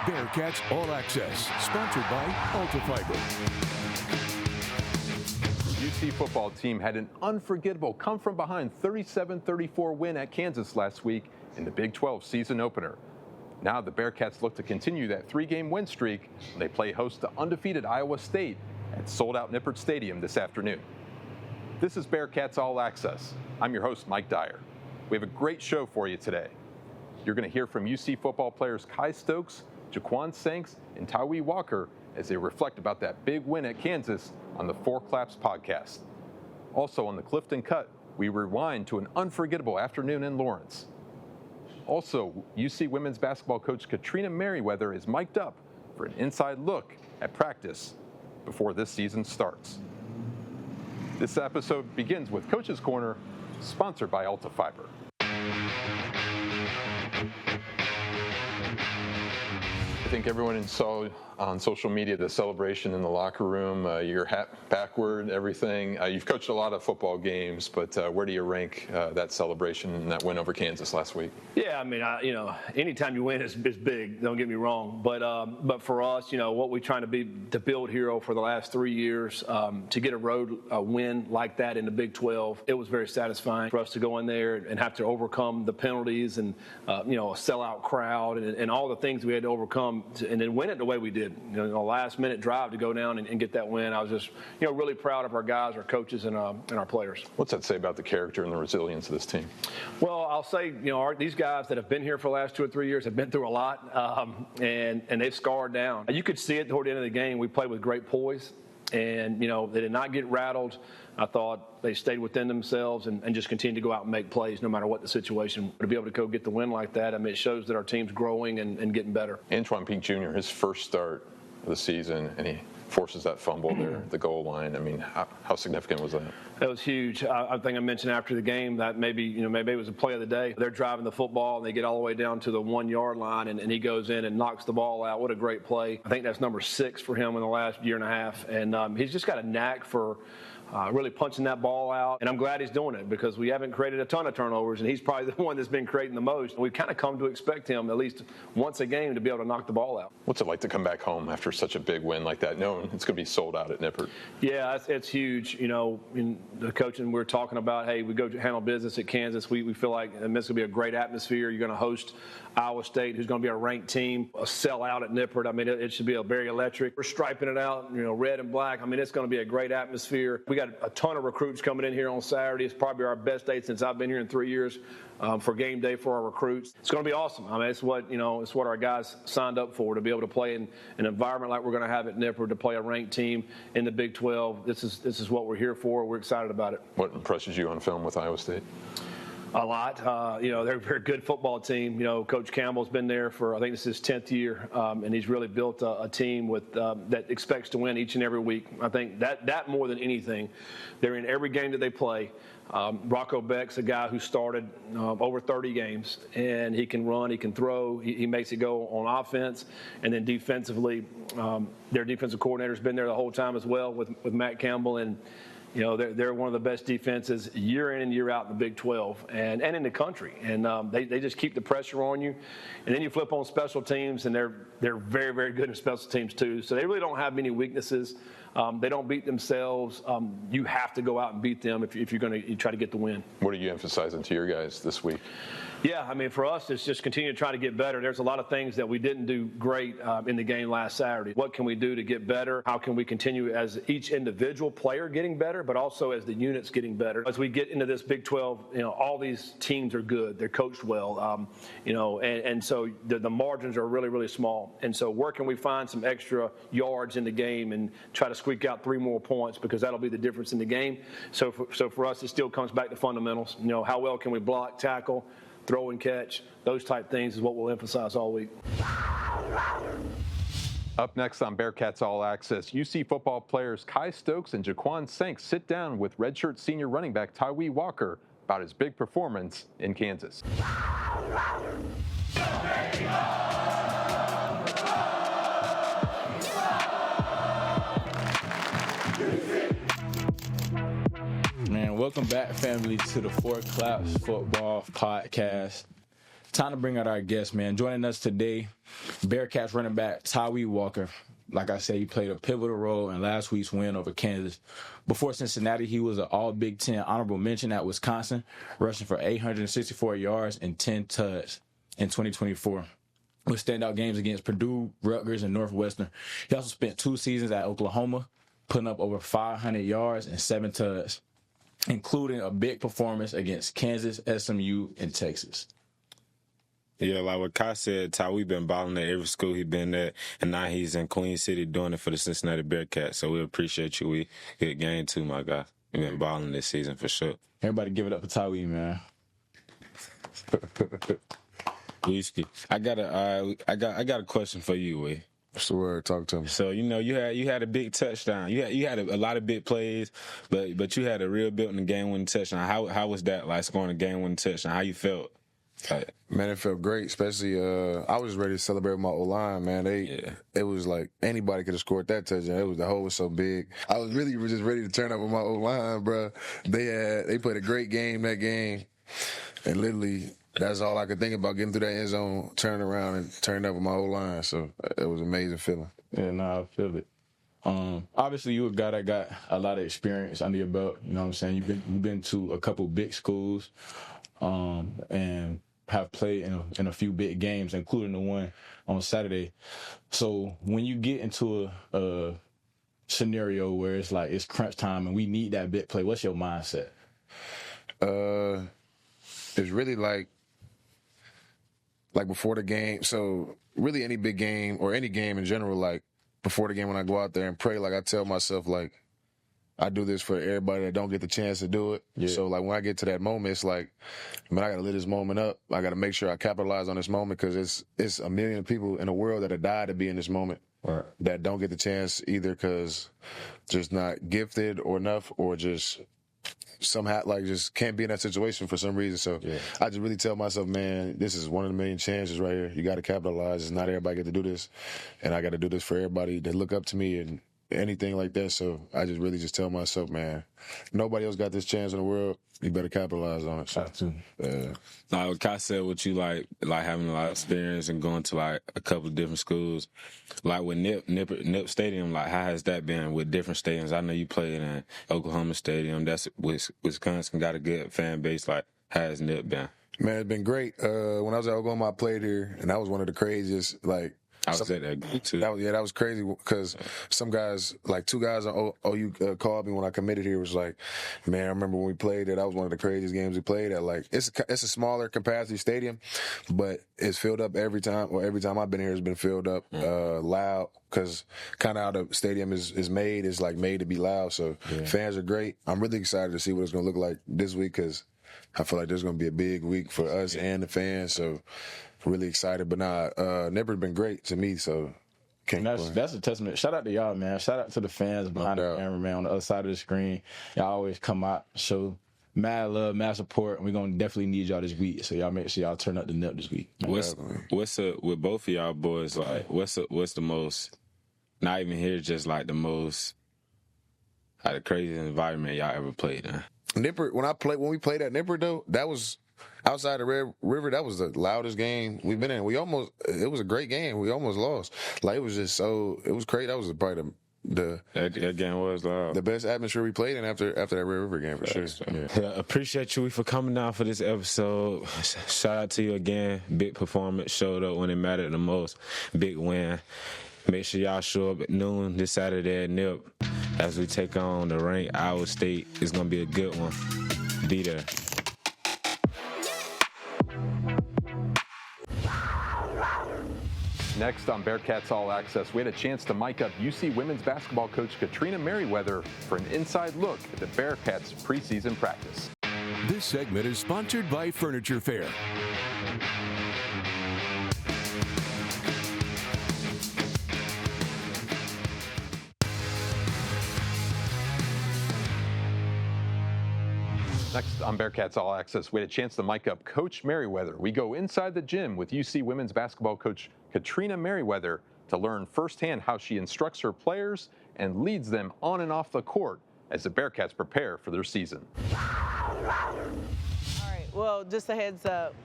Bearcats All Access, sponsored by Altifiber. The UC football team had an unforgettable come-from-behind 37-34 win at Kansas last week in the Big 12 season opener. Now the Bearcats look to continue that three-game win streak when they play host to undefeated Iowa State at sold-out Nippert Stadium this afternoon. This is Bearcats All Access. I'm your host, Mike Dyer. We have a great show for you today. You're going to hear from UC football players Kai Stokes, Jaquan Sanks, and Tawee Walker as they reflect about that big win at Kansas on the Four Claps podcast. Also on the Clifton Cut, we rewind to an unforgettable afternoon in Lawrence. Also, UC women's basketball coach Katrina Merriweather is mic'd up for an inside look at practice before this season starts. This episode begins with Coach's Corner, sponsored by Altifiber. I think everyone saw on social media the celebration in the locker room, your hat backward, everything. You've coached a lot of football games, but where do you rank that celebration and that win over Kansas last week? Yeah, I mean, anytime you win is big. Don't get me wrong, but for us, what we're trying to build here for the last 3 years, to get a road win like that in the Big 12, it was very satisfying for us to go in there and have to overcome the penalties and a sellout crowd and all the things we had to overcome and then win it the way we did. A last-minute drive to go down and get that win. I was just, really proud of our guys, our coaches, and our players. What's that say about the character and the resilience of this team? Well, I'll say, these guys that have been here for the last 2 or 3 years have been through a lot, and they've scarred down. You could see it toward the end of the game. We played with great poise, and, they did not get rattled. I thought they stayed within themselves and just continued to go out and make plays no matter what the situation. To be able to go get the win like that, it shows that our team's growing and getting better. Antoine Peak Jr., his first start of the season, and he forces that fumble there at the goal line. How significant was that? That was huge. I think I mentioned after the game that maybe it was a play of the day. They're driving the football and they get all the way down to the 1 yard line and he goes in and knocks the ball out. What a great play. I think that's number 6 for him in the last year and a half. And he's just got a knack for really punching that ball out. And I'm glad he's doing it because we haven't created a ton of turnovers, and he's probably the one that's been creating the most. We've kind of come to expect him at least once a game to be able to knock the ball out. What's it like to come back home after such a big win like that, knowing it's going to be sold out at Nippert? Yeah, it's huge. In the coaching we're talking about, hey, we go to handle business at Kansas. We feel like it's going to be a great atmosphere. You're going to host Iowa State, who's going to be a ranked team, a sellout at Nippert. It should be a very electric. We're striping it out, red and black. It's going to be a great atmosphere. We got a ton of recruits coming in here on Saturday. It's probably our best day since I've been here in 3 years for game day for our recruits. It's going to be awesome. It's what our guys signed up for, to be able to play in an environment like we're going to have at Nippert, to play a ranked team in the Big 12. This is what we're here for. We're excited about it. What impresses you on film with Iowa State? A lot. They're a very good football team. Coach Campbell's been there for, I think this is his 10th year, and he's really built a team that expects to win each and every week. I think that more than anything, they're in every game that they play. Rocco Beck's a guy who started over 30 games, and he can run, he can throw, he makes it go on offense, and then defensively, their defensive coordinator's been there the whole time as well with Matt Campbell, and they're one of the best defenses year in and year out in the Big 12 and in the country. And they just keep the pressure on you. And then you flip on special teams, and they're very, very good in special teams too. So they really don't have many weaknesses. They don't beat themselves. You have to go out and beat them if you're going to try to get the win. What are you emphasizing to your guys this week? Yeah, for us, it's just continue to try to get better. There's a lot of things that we didn't do great in the game last Saturday. What can we do to get better? How can we continue as each individual player getting better, but also as the units getting better? As we get into this Big 12, all these teams are good. They're coached well, and so the margins are really, really small. And so where can we find some extra yards in the game and try to squeak out 3 more points, because that'll be the difference in the game. So for us, it still comes back to fundamentals. How well can we block, tackle, throw and catch? Those type things is what we'll emphasize all week. Up next on Bearcats All Access, UC football players Kai Stokes and Jaquan Sanks sit down with redshirt senior running back Tawee Walker about his big performance in Kansas. Man, welcome back, family, to the Four Claps Football Podcast. Time to bring out our guest, man. Joining us today, Bearcats running back Tyree Walker. Like I said, he played a pivotal role in last week's win over Kansas. Before Cincinnati, he was an All-Big Ten honorable mention at Wisconsin, rushing for 864 yards and 10 tuds in 2024. With standout games against Purdue, Rutgers, and Northwestern. He also spent 2 seasons at Oklahoma, putting up over 500 yards and 7 tuds, including a big performance against Kansas, SMU, and Texas. Yeah, like what Kai said, Ty, we've been balling at every school he's been at, and now he's in Queen City doing it for the Cincinnati Bearcats. So we appreciate you. We good game too, my guy. We've been balling this season for sure. Everybody give it up for Tyree, man. Whiskey. I got a question for you, Way. What's the word? Talk to me. So you had a big touchdown. You had a lot of big plays, but you had a real built-in game-winning touchdown. How was that like scoring a game-winning touchdown? How you felt? Man, it felt great. Especially, I was ready to celebrate with my O-line, man. It was like anybody could have scored that touchdown. The hole was so big. I was really just ready to turn up with my O-line, bro. They played a great game that game, and literally that's all I could think about, getting through that end zone, turning around and turning up with my O-line. So it was an amazing feeling. Yeah, no, I feel it. Obviously, you're a guy that got a lot of experience under your belt. You know what I'm saying? You've been to a couple big schools, and have played in a few big games, including the one on Saturday. So when you get into a scenario where it's like it's crunch time and we need that big play, what's your mindset? It's really like before the game. So really any big game or any game in general, like before the game when I go out there and pray, like I tell myself, like, I do this for everybody that don't get the chance to do it. Yeah. So, like, when I get to that moment, it's like, man, I got to lit this moment up. I got to make sure I capitalize on this moment, because it's a million people in the world that have died to be in this moment, right, that don't get the chance either because just not gifted or enough, or just somehow, like, just can't be in that situation for some reason. So yeah. I just really tell myself, man, this is one of the million chances right here. You got to capitalize. It's not everybody get to do this, and I got to do this for everybody that look up to me and anything like that. So I just really just tell myself, man, nobody else got this chance in the world. You better capitalize on it. So, like Kai said, with you like having a lot of experience and going to like a couple of different schools, like with Nip Stadium, like how has that been with different stadiums? I know you played in Oklahoma Stadium. That's Wisconsin got a good fan base. Like how has Nip been? Man, it's been great. When I was at Oklahoma, I played here, and that was one of the craziest, like, I was at that too. That was crazy, because some guys, like 2 guys on OU called me when I committed here. Was like, man, I remember when we played it. That was one of the craziest games we played at. Like, it's a smaller capacity stadium, but it's filled up every time. Well, every time I've been here, it's been filled up, loud, because kind of how the stadium is made is like made to be loud. So fans are great. I'm really excited to see what it's going to look like this week, because I feel like there's going to be a big week for us and the fans. So really excited. But Nipper's been great to me, so can't complain. That's a testament. Shout out to y'all, man. Shout out to the fans behind the camera, man, on the other side of the screen. Y'all always come out, show mad love, mad support, and we're going to definitely need y'all this week. So y'all make sure y'all turn up the Nip this week. What's with both of y'all boys, like, what's the most, not even here, just like the most, like the craziest environment y'all ever played in? Nipper, when we played at Nipper, though, that was outside the Red River. That was the loudest game we've been in. It was a great game. We almost lost. Like, it was great. That was probably that game was loud. The best atmosphere we played in after that Red River game, for sure. Yeah, appreciate you for coming down for this episode. Shout out to you again. Big performance, showed up when it mattered the most. Big win. Make sure y'all show up at noon this Saturday at Nip as we take on the ranked Iowa State. It's going to be a good one. Be there. Next on Bearcats All Access, we had a chance to mic up UC women's basketball coach Katrina Merriweather for an inside look at the Bearcats' preseason practice. This segment is sponsored by Furniture Fair. Next on Bearcats All Access, we had a chance to mic up Coach Merriweather. We go inside the gym with UC women's basketball coach Katrina Merriweather to learn firsthand how she instructs her players and leads them on and off the court as the Bearcats prepare for their season. All right, well, just a heads up.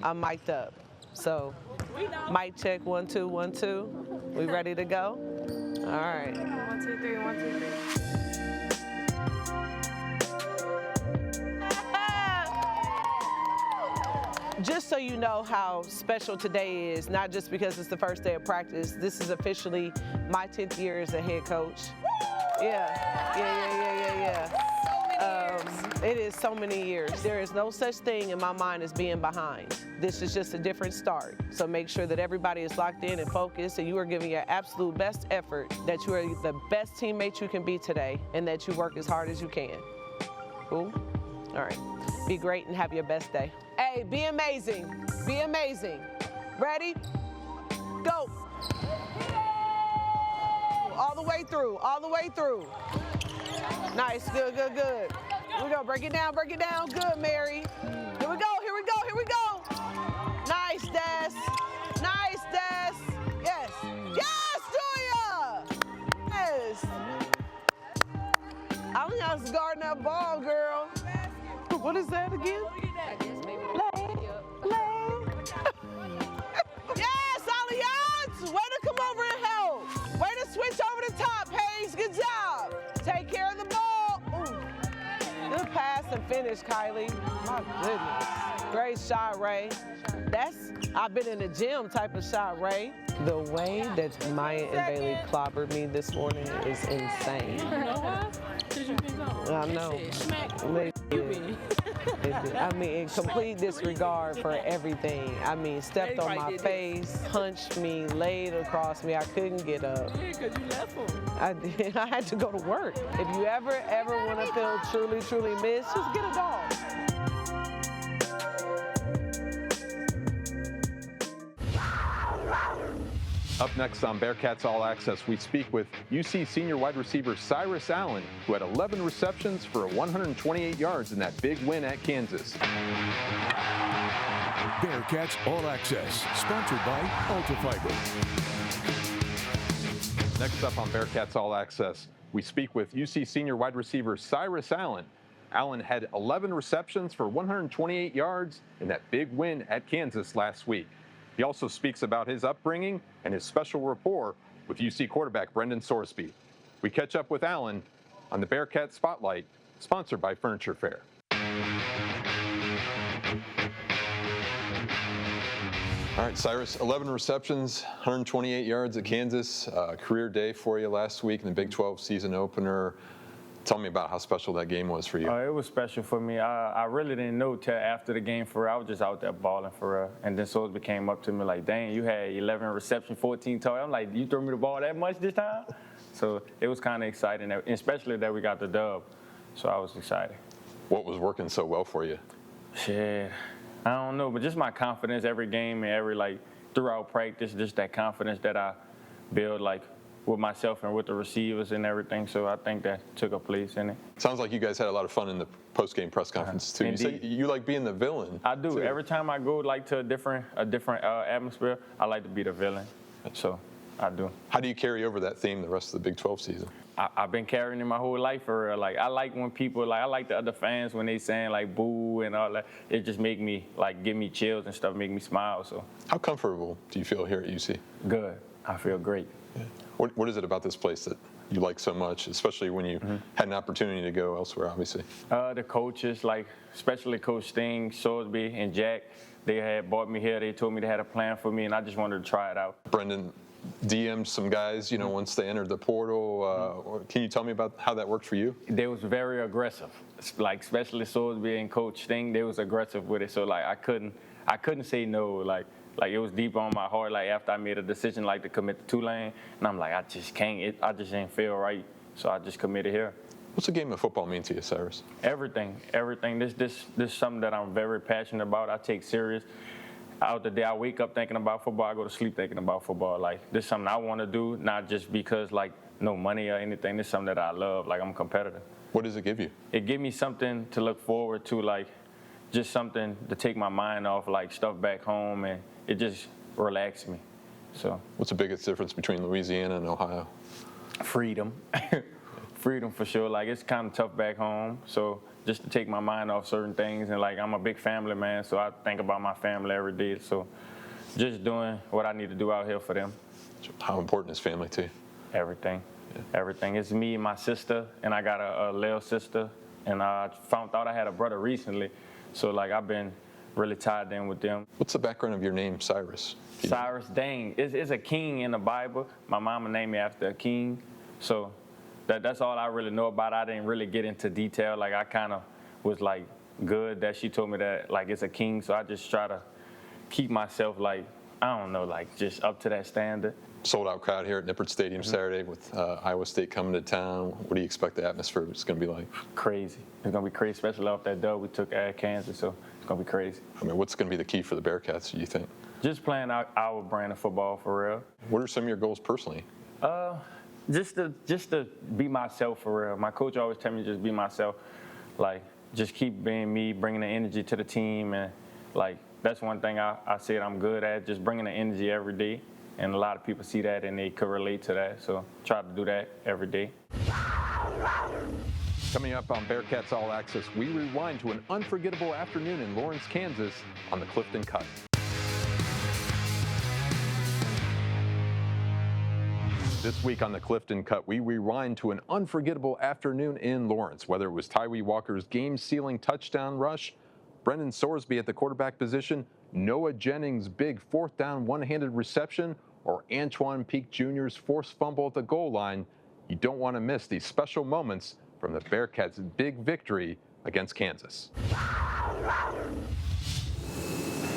I'm mic'd up. So, mic check, 1 2 1 2. We ready to go? All right. 1 2 3 1 2 3. Just so you know how special today is, not just because it's the first day of practice, this is officially my 10th year as a head coach. Yeah. It is so many years. There is no such thing in my mind as being behind. This is just a different start. So make sure that everybody is locked in and focused and you are giving your absolute best effort, that you are the best teammate you can be today, and that you work as hard as you can. Cool? All right. Be great and have your best day. Hey, be amazing. Be amazing. Ready? Go. All the way through. All the way through. Nice. Good, good, good. Here we go. Break it down. Break it down. Good, Mary. Here we go. Here we go. Here we go. Nice, Des. Nice, Des. Yes. Yes, Julia. Yes. I think I was guarding that ball, girl. What is that again? Yes, Allianz! Way to come over and help. Way to switch over the top, Hayes. Good job. Take care of the ball. Ooh. Good pass and finish, Kylie. My goodness. Great shot, Ray. I've been in the gym type of shot, Ray. The way that Maya and Bailey clobbered me this morning is insane. You know why? Because you've been gone. I know. Smack. I mean, in complete disregard for everything. I mean, stepped on my face, punched me, laid across me. I couldn't get up. Yeah, because you left him. I did. I had to go to work. If you ever want to feel truly, truly missed, just get a dog. Up next on Bearcats All Access, we speak with UC senior wide receiver Cyrus Allen, who had 11 receptions for 128 yards in that big win at Kansas. Bearcats All Access, sponsored by Ultrafiber. Next up on Bearcats All Access, we speak with UC senior wide receiver Cyrus Allen. Allen had 11 receptions for 128 yards in that big win at Kansas last week. He also speaks about his upbringing and his special rapport with UC quarterback Brendan Sorsby. We catch up with Allen on the Bearcat Spotlight, sponsored by Furniture Fair. All right, Cyrus, 11 receptions, 128 yards at Kansas. Career day for you last week in the Big 12 season opener. Tell me about how special that game was for you. It was special for me. I really didn't know till after the game for real. I was just out there balling for real. And then Sorsby came up to me like, dang, you had 11 reception, 14 targets. I'm like, you threw me the ball that much this time? So it was kind of exciting, especially that we got the dub. So I was excited. What was working so well for you? Shit, I don't know, but just my confidence every game and every, throughout practice, just that confidence that I build, with myself and with the receivers and everything, so I think that took a place in it. Sounds like you guys had a lot of fun in the post-game press conference too. Indeed. You said you like being the villain. I do. too. Every time I go to a different atmosphere, I like to be the villain. So I do. How do you carry over that theme the rest of the Big 12 season? I've been carrying it my whole life for real. I like when people I like the other fans when they saying boo and all that. It just make me give me chills and stuff, make me smile. So How comfortable do you feel here at UC? good. I feel great. Yeah. What is it about this place that you like so much, especially when you had an opportunity to go elsewhere, obviously? The coaches, especially Coach Sting, Sorsby, and Jack, they had brought me here. They told me they had a plan for me, and I just wanted to try it out. Brendan DM'd some guys, once they entered the portal. Can you tell me about how that worked for you? They was very aggressive, especially Sorsby and Coach Sting. They was aggressive with it, so I couldn't say no. It was deep on my heart. After I made a decision to commit to Tulane, and I'm I just can't. I just didn't feel right, so I just committed here. What's a game of football mean to you, Cyrus? Everything. This is something that I'm very passionate about. I take serious. Out the day I wake up thinking about football, I go to sleep thinking about football. This is something I want to do, not just because no money or anything. This is something that I love. I'm competitive. What does it give you? It gives me something to look forward to, just something to take my mind off, stuff back home, and it just relaxes me. So. What's the biggest difference between Louisiana and Ohio? Freedom. freedom for sure. Like, it's kind of tough back home, so just to take my mind off certain things. And, like, I'm a big family man, so I think about my family every day. So just doing what I need to do out here for them. How important is family to you? Everything. Yeah. Everything. It's me and my sister, and I got a little sister, and I thought I had a brother recently. So, like, I've been really tied in with them. What's the background of your name, Cyrus? Cyrus, dang. It's a king in the Bible. My mama named me after a king. So that's all I really know about it. I didn't really get into detail. Like, I kind of was, like, good that she told me that, like, it's a king. So I just try to keep myself, like, I don't know, like, just up to that standard. Sold-out crowd here at Nippert Stadium Saturday with Iowa State coming to town. What do you expect the atmosphere is going to be like? Crazy. It's going to be crazy, especially off that dub we took at Kansas. So it's going to be crazy. I mean, what's going to be the key for the Bearcats, do you think? Just playing our brand of football for real. What are some of your goals personally? Just to be myself for real. My coach always tell me just be myself. Like, just keep being me, bringing the energy to the team. And, like, that's one thing I said I'm good at, just bringing the energy every day. And a lot of people see that and they could relate to that. So try to do that every day. Coming up on Bearcats All Access, we rewind to an unforgettable afternoon in Lawrence, Kansas on the Clifton Cut. This week on the Clifton Cut, we rewind to an unforgettable afternoon in Lawrence, whether it was Tyree Walker's game-sealing touchdown rush, Brendan Sorsby at the quarterback position, Noah Jennings' big fourth down one-handed reception, or Antoine Peak Jr.'s forced fumble at the goal line. You don't want to miss these special moments from the Bearcats' big victory against Kansas.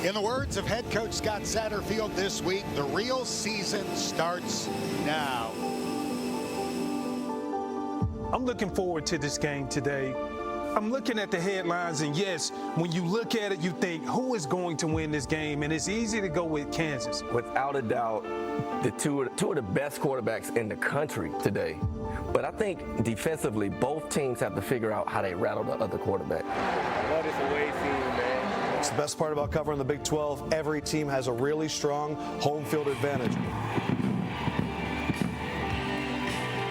In the words of head coach Scott Satterfield this week, the real season starts now. I'm looking forward to this game today. I'm looking at the headlines, and yes, when you look at it, you think, who is going to win this game? And it's easy to go with Kansas. Without a doubt, the two of the best quarterbacks in the country today. But I think defensively, both teams have to figure out how they rattle the other quarterback. Love this away team, man. It's the best part about covering the Big 12. Every team has a really strong home field advantage.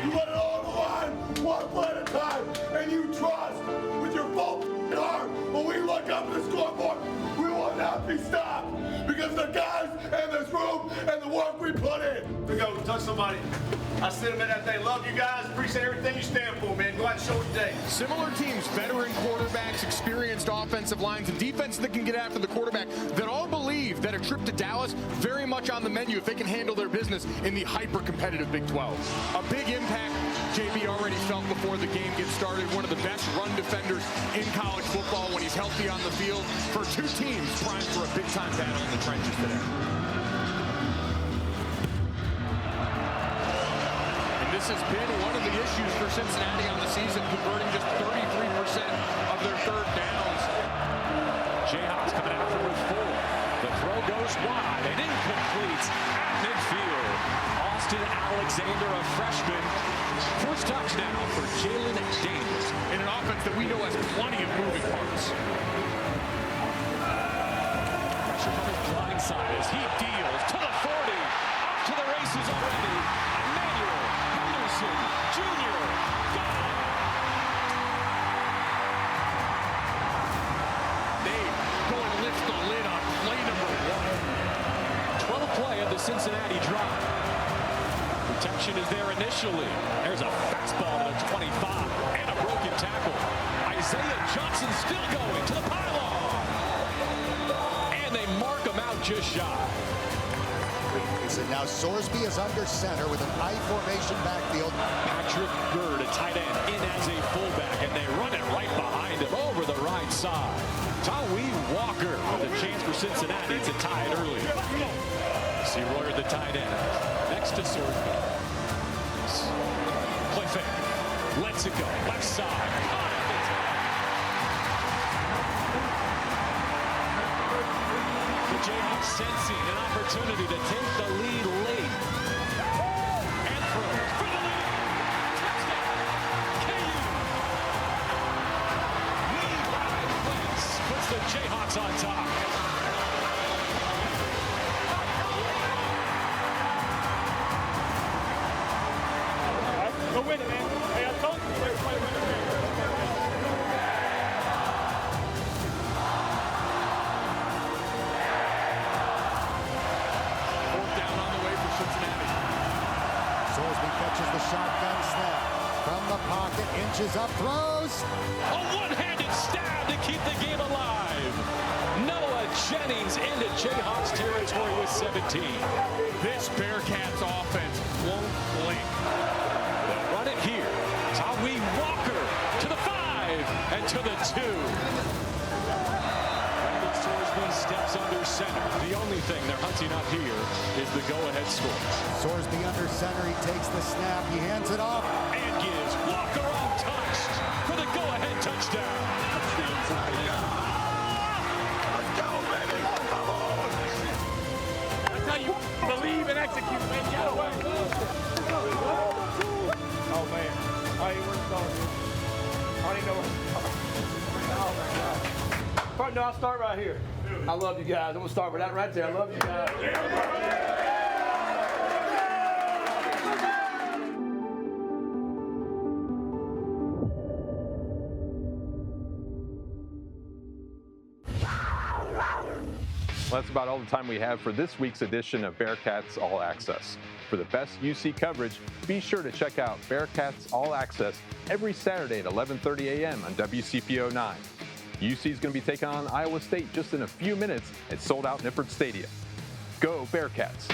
You let it all on the line, one play at a time, and you trust with your full heart. When we look up at the scoreboard, we will not be stopped because the guys in this room and the work we put in. To go touch somebody. I said them in that thing. Love you guys. Appreciate everything you stand for, man. Go out and show it today. Similar teams, veteran quarterbacks, experienced offensive lines, and defense that can get after the quarterback, that all believe that a trip to Dallas very much on the menu if they can handle their business in the hyper-competitive Big 12. A big impact JB already felt before the game gets started. One of the best run defenders in college football when he's healthy on the field. For two teams primed for a big-time battle in the trenches today. This has been one of the issues for Cincinnati on the season, converting just 33% of their third downs. Jayhawks coming out from with 4. The throw goes wide and incomplete at midfield. Austin Alexander, a freshman. First touchdown for Jalen Davis in an offense that we know has plenty of moving parts. Pressure from his blind side as he deals to the 40. Off to the races already. Junior, Nate going to lift the lid on play number 1. 12th play of the Cincinnati drive. Protection is there initially. There's a fastball to the 25 and a broken tackle. Isaiah Johnson still going to the pylon. And they mark him out just shy. And now Sorsby is under center with an I formation backfield. Patrick Bird, a tight end, in as a fullback, and they run it right behind him over the right side. Tyree Walker with a chance for Cincinnati to tie it early. See Royer, the tight end, next to Sorsby. Play fake, lets it go, left side. The Jayhawks sensing an opportunity to take the lead late. And throws for the lead. Touchdown. KU. Lead right Wentz puts the Jayhawks on top. Go win it, man. Hey, I told you. watches the shotgun snap. From the pocket, inches up, throws. A one-handed stab to keep the game alive. Noah Jennings into Jayhawks territory with 17. This Bearcats offense won't blink. They'll run it here. Tawi Walker to the 5 and to the 2. Brandon Sorsby steps under center. The only thing they're hunting up here is the go-ahead score. Sorsby under center, he takes the snap, he hands it off. And gives Walker untouched for the go-ahead touchdown. That's how you believe and execute, man. Get away. Oh, man. I ain't where to start. I don't even know where to start. Oh, my God. No, I'll start right here. I love you guys. I'm going to start with that right there. I love you guys. Well, that's about all the time we have for this week's edition of Bearcats All Access. For the best UC coverage, be sure to check out Bearcats All Access every Saturday at 11:30 a.m. on WCPO 9. UC is going to be taking on Iowa State just in a few minutes at sold-out Nippert Stadium. Go Bearcats!